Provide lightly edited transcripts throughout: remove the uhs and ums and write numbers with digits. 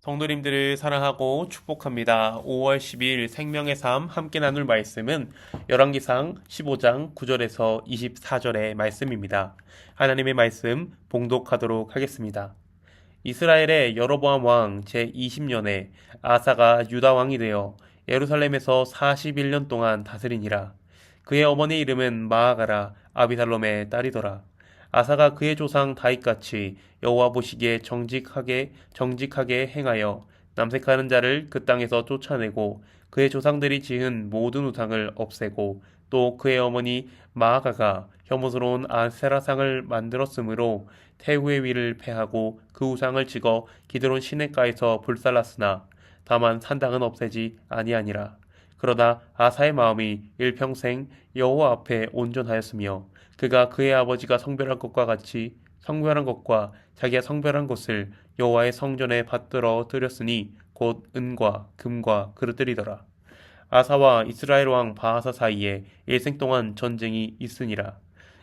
성도님들을 사랑하고 축복합니다. 5월 10일 생명의 삶 함께 나눌 말씀은 열왕기상 15장 9절에서 24절의 말씀입니다. 하나님의 말씀 봉독하도록 하겠습니다. 이스라엘의 여로보암 왕 제20년에 아사가 유다 왕이 되어 예루살렘에서 41년 동안 다스리니라. 그의 어머니 이름은 마아가라 아비살롬의 딸이더라. 아사가 그의 조상 다윗같이 여호와 보시기에 정직하게 행하여 남색하는 자를 그 땅에서 쫓아내고 그의 조상들이 지은 모든 우상을 없애고 또 그의 어머니 마아가가 혐오스러운 아세라상을 만들었으므로 태후의 위를 패하고 그 우상을 찍어 기드론 시냇가에서 불살랐으나 다만 산당은 없애지 아니하니라. 그러나 아사의 마음이 일평생 여호와 앞에 온전하였으며 그가 그의 아버지가 성별한 것과 자기가 성별한 것을 여호와의 성전에 받들어 드렸으니 곧 은과 금과 그릇들이더라. 아사와 이스라엘 왕 바하사 사이에 일생 동안 전쟁이 있으니라.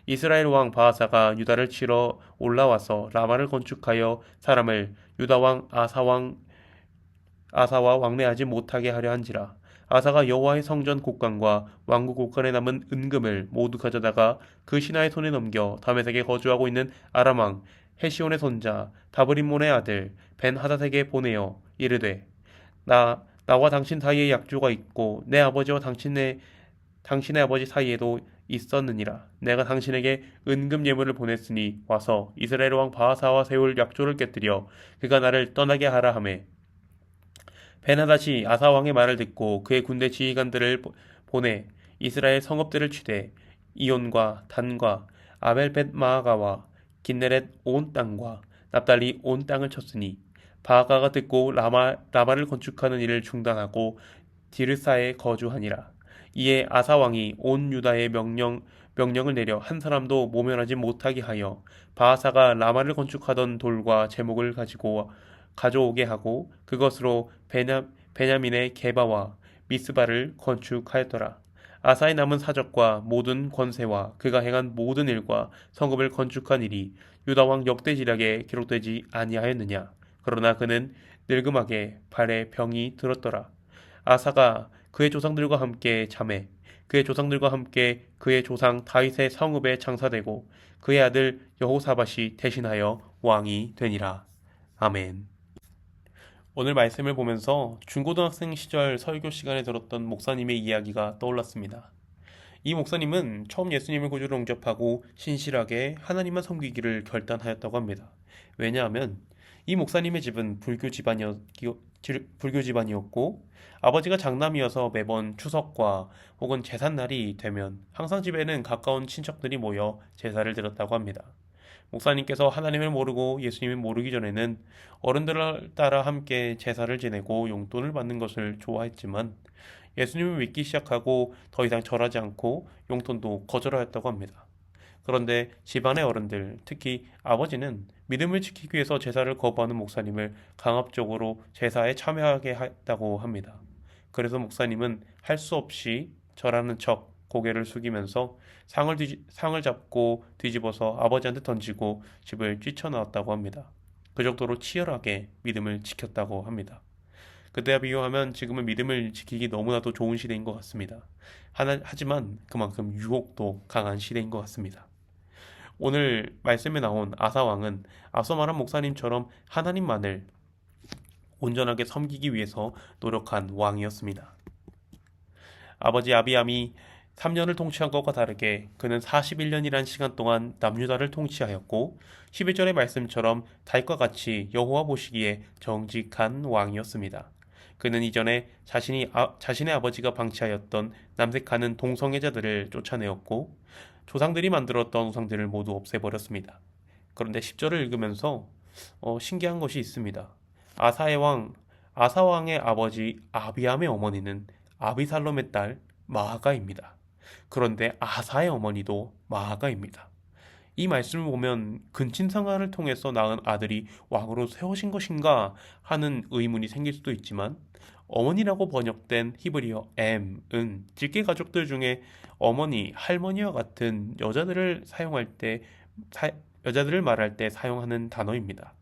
이스라엘 왕 바하사가 유다를 치러 올라와서 라마를 건축하여 사람을 유다 왕 아사와 왕래하지 못하게 하려 한지라. 아사가 여호와의 성전 곳간과 왕국 곳간에 남은 은금을 모두 가져다가 그 신하의 손에 넘겨 다메섹에 거주하고 있는 아람 왕 헤시온의 손자 다브림몬의 아들 벤 하닷에게 보내어 이르되 나와 당신 사이에 약조가 있고 내 아버지와 당신의 아버지 사이에도 있었느니라. 내가 당신에게 은금 예물을 보냈으니 와서 이스라엘 왕 바하사와 세울 약조를 깨뜨려 그가 나를 떠나게 하라 하매 베나다시 아사 왕의 말을 듣고 그의 군대 지휘관들을 보내 이스라엘 성읍들을 치되 이온과 단과 아벨벳 마아가와 긴네렛 온 땅과 납달리 온 땅을 쳤으니 바아가가 듣고 라마를 건축하는 일을 중단하고 디르사에 거주하니라. 이에 아사 왕이 온 유다에 명령을 내려 한 사람도 모면하지 못하게 하여 바하사가 라마를 건축하던 돌과 제목을 가져오게 하고 그것으로 베냐민의 게바와 미스바를 건축하였더라. 아사의 남은 사적과 모든 권세와 그가 행한 모든 일과 성읍을 건축한 일이 유다 왕 역대지략에 기록되지 아니하였느냐. 그러나 그는 늙음하게 발에 병이 들었더라. 아사가 그의 조상들과 함께 잠에 그의 조상들과 함께 그의 조상 다윗의 성읍에 장사되고 그의 아들 여호사밧이 대신하여 왕이 되니라. 아멘. 오늘 말씀을 보면서 중고등학생 시절 설교 시간에 들었던 목사님의 이야기가 떠올랐습니다. 이 목사님은 처음 예수님을 구주로 영접하고 신실하게 하나님만 섬기기를 결단하였다고 합니다. 왜냐하면 이 목사님의 집은 불교 집안이었고 아버지가 장남이어서 매번 추석과 혹은 제삿날이 되면 항상 집에는 가까운 친척들이 모여 제사를 드렸다고 합니다. 목사님께서 하나님을 모르고 예수님을 모르기 전에는 어른들을 따라 함께 제사를 지내고 용돈을 받는 것을 좋아했지만 예수님을 믿기 시작하고 더 이상 절하지 않고 용돈도 거절하였다고 합니다. 그런데 집안의 어른들, 특히 아버지는 믿음을 지키기 위해서 제사를 거부하는 목사님을 강압적으로 제사에 참여하게 했다고 합니다. 그래서 목사님은 할 수 없이 절하는 척 고개를 숙이면서 상을 잡고 뒤집어서 아버지한테 던지고 집을 뛰쳐나왔다고 합니다. 그 정도로 치열하게 믿음을 지켰다고 합니다. 그때와 비교하면 지금은 믿음을 지키기 너무나도 좋은 시대인 것 같습니다. 하지만 그만큼 유혹도 강한 시대인 것 같습니다. 오늘 말씀에 나온 아사왕은 앞서 말한 목사님처럼 하나님만을 온전하게 섬기기 위해서 노력한 왕이었습니다. 아버지 아비암이 3년을 통치한 것과 다르게 그는 41년이란 시간 동안 남유다를 통치하였고 11절의 말씀처럼 다윗과 같이 여호와 보시기에 정직한 왕이었습니다. 그는 이전에 자신의 아버지가 방치하였던 남색하는 동성애자들을 쫓아내었고 조상들이 만들었던 우상들을 모두 없애버렸습니다. 그런데 10절을 읽으면서 신기한 것이 있습니다. 아사왕의 아버지 아비암의 어머니는 아비살롬의 딸 마아가입니다. 그런데 아사의 어머니도 마아가입니다. 이 말씀을 보면 근친상간을 통해서 낳은 아들이 왕으로 세워진 것인가 하는 의문이 생길 수도 있지만 어머니라고 번역된 히브리어 은 직계 가족들 중에 어머니, 할머니와 같은 여자들을 말할 때 사용하는 단어입니다.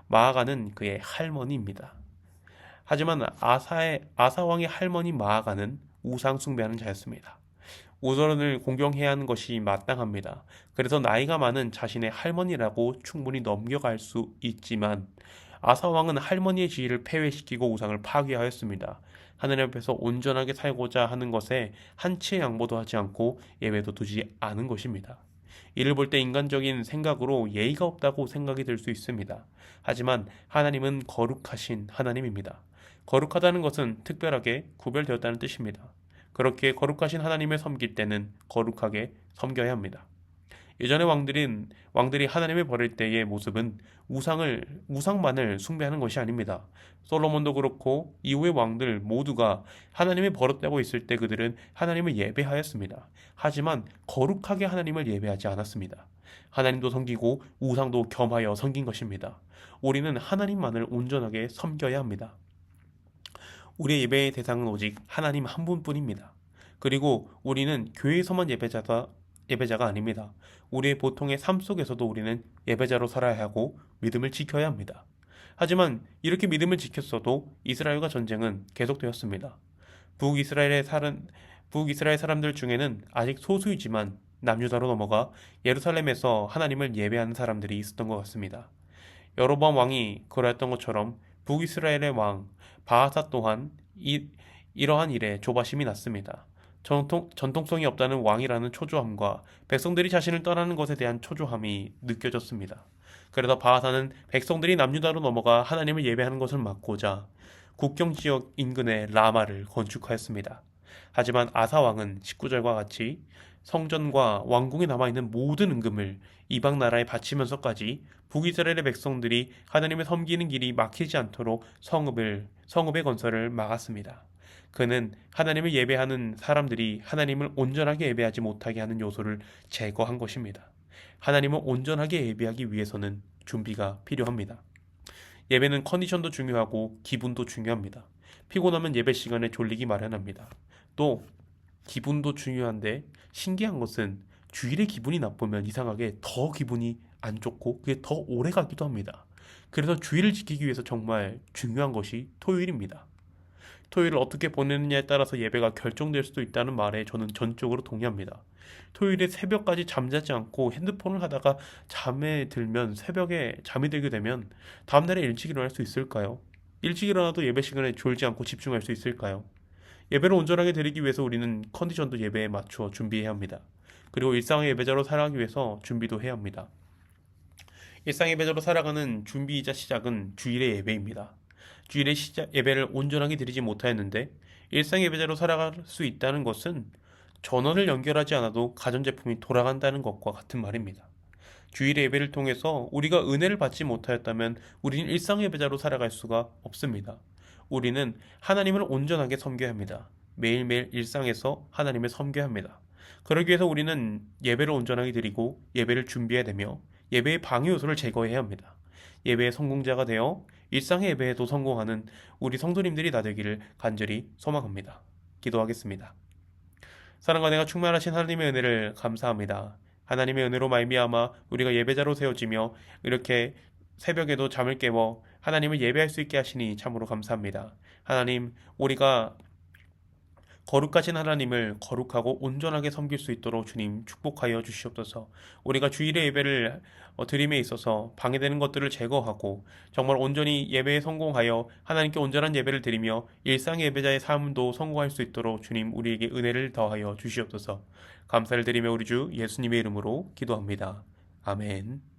마아가는 그의 할머니입니다. 하지만 아사 왕의 할머니 마아가는 우상 숭배하는 자였습니다. 우선을 공경해야 하는 것이 마땅합니다. 그래서 나이가 많은 자신의 할머니라고 충분히 넘겨갈 수 있지만 아사 왕은 할머니의 지위를 폐회시키고 우상을 파괴하였습니다. 하나님 앞에서 온전하게 살고자 하는 것에 한치의 양보도 하지 않고 예외도 두지 않은 것입니다. 이를 볼 때 인간적인 생각으로 예의가 없다고 생각이 들 수 있습니다. 하지만 하나님은 거룩하신 하나님입니다. 거룩하다는 것은 특별하게 구별되었다는 뜻입니다. 그렇게 거룩하신 하나님을 섬길 때는 거룩하게 섬겨야 합니다. 예전의 왕들이 하나님을 버릴 때의 모습은 우상만을 숭배하는 것이 아닙니다. 솔로몬도 그렇고 이후의 왕들 모두가 하나님을 버렸다고 있을 때 그들은 하나님을 예배하였습니다. 하지만 거룩하게 하나님을 예배하지 않았습니다. 하나님도 섬기고 우상도 겸하여 섬긴 것입니다. 우리는 하나님만을 온전하게 섬겨야 합니다. 우리의 예배의 대상은 오직 하나님 한 분뿐입니다. 그리고 우리는 교회에서만 예배자가 아닙니다. 우리의 보통의 삶 속에서도 우리는 예배자로 살아야 하고 믿음을 지켜야 합니다. 하지만 이렇게 믿음을 지켰어도 이스라엘과 전쟁은 계속되었습니다. 북이스라엘 사람들 중에는 아직 소수이지만 남유다로 넘어가 예루살렘에서 하나님을 예배하는 사람들이 있었던 것 같습니다. 여로보암 왕이 그러했던 것처럼 북이스라엘의 왕 바하사 또한 이러한 일에 조바심이 났습니다. 전통성이 없다는 왕이라는 초조함과 백성들이 자신을 떠나는 것에 대한 초조함이 느껴졌습니다. 그래서 바하사는 백성들이 남유다로 넘어가 하나님을 예배하는 것을 막고자 국경 지역 인근의 라마를 건축하였습니다. 하지만 아사 왕은 19절과 같이 성전과 왕궁에 남아있는 모든 은금을 이방 나라에 바치면서까지 북이스라엘의 백성들이 하나님을 섬기는 길이 막히지 않도록 성읍의 건설을 막았습니다. 그는 하나님을 예배하는 사람들이 하나님을 온전하게 예배하지 못하게 하는 요소를 제거한 것입니다. 하나님을 온전하게 예배하기 위해서는 준비가 필요합니다. 예배는 컨디션도 중요하고 기분도 중요합니다. 피곤하면 예배 시간에 졸리기 마련합니다. 또 기분도 중요한데 신기한 것은 주일에 기분이 나쁘면 이상하게 더 기분이 안 좋고 그게 더 오래 가기도 합니다. 그래서 주일을 지키기 위해서 정말 중요한 것이 토요일입니다. 토요일을 어떻게 보내느냐에 따라서 예배가 결정될 수도 있다는 말에 저는 전적으로 동의합니다. 토요일에 새벽까지 잠자지 않고 핸드폰을 하다가 잠에 들면 새벽에 잠이 들게 되면 다음날에 일찍 일어날 수 있을까요? 일찍 일어나도 예배 시간에 졸지 않고 집중할 수 있을까요? 예배를 온전하게 드리기 위해서 우리는 컨디션도 예배에 맞추어 준비해야 합니다. 그리고 일상의 예배자로 살아가기 위해서 준비도 해야 합니다. 일상의 예배자로 살아가는 준비이자 시작은 주일의 예배입니다. 주일의 예배를 온전하게 드리지 못하였는데 일상 예배자로 살아갈 수 있다는 것은 전원을 연결하지 않아도 가전제품이 돌아간다는 것과 같은 말입니다. 주일의 예배를 통해서 우리가 은혜를 받지 못하였다면 우리는 일상 예배자로 살아갈 수가 없습니다. 우리는 하나님을 온전하게 섬겨야 합니다. 매일매일 일상에서 하나님을 섬겨야 합니다. 그러기 위해서 우리는 예배를 온전하게 드리고 예배를 준비해야 되며 예배의 방해 요소를 제거해야 합니다. 예배의 성공자가 되어 일상의 예배에도 성공하는 우리 성도님들이 다 되기를 간절히 소망합니다. 기도하겠습니다. 사랑과 은혜가 충만하신 하나님의 은혜를 감사합니다. 하나님의 은혜로 말미암아 우리가 예배자로 세워지며 이렇게 새벽에도 잠을 깨워 하나님을 예배할 수 있게 하시니 참으로 감사합니다. 하나님, 우리가 거룩하신 하나님을 거룩하고 온전하게 섬길 수 있도록 주님 축복하여 주시옵소서. 우리가 주일의 예배를 드림에 있어서 방해되는 것들을 제거하고 정말 온전히 예배에 성공하여 하나님께 온전한 예배를 드리며 일상 예배자의 삶도 성공할 수 있도록 주님 우리에게 은혜를 더하여 주시옵소서. 감사를 드리며 우리 주 예수님의 이름으로 기도합니다. 아멘.